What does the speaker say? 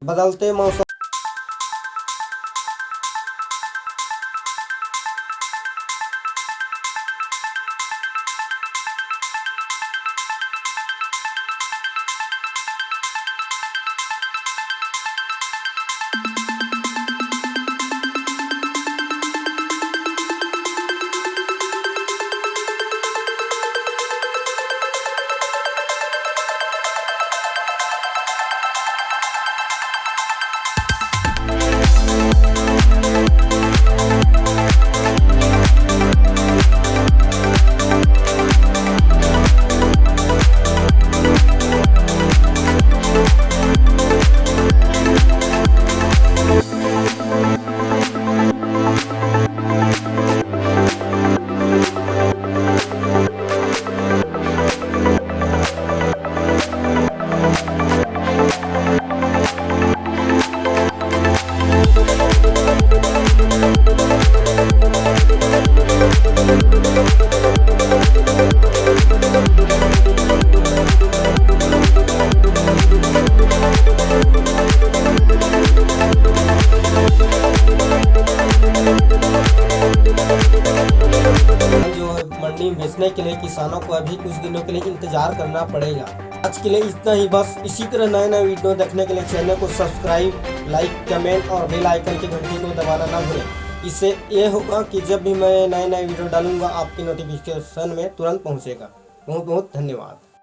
बदलते मौसम मंडी में बेचने के लिए किसानों को अभी कुछ दिनों के लिए इंतजार करना पड़ेगा। आज के लिए इतना ही बस। इसी तरह नए नए वीडियो देखने के लिए चैनल को सब्सक्राइब, लाइक, कमेंट और बेल आइकन की घंटी को दबाना ना भूलें। इससे ये होगा कि जब भी मैं नए नए वीडियो डालूंगा आपकी नोटिफिकेशन में तुरंत पहुंचेगा। बहुत बहुत धन्यवाद।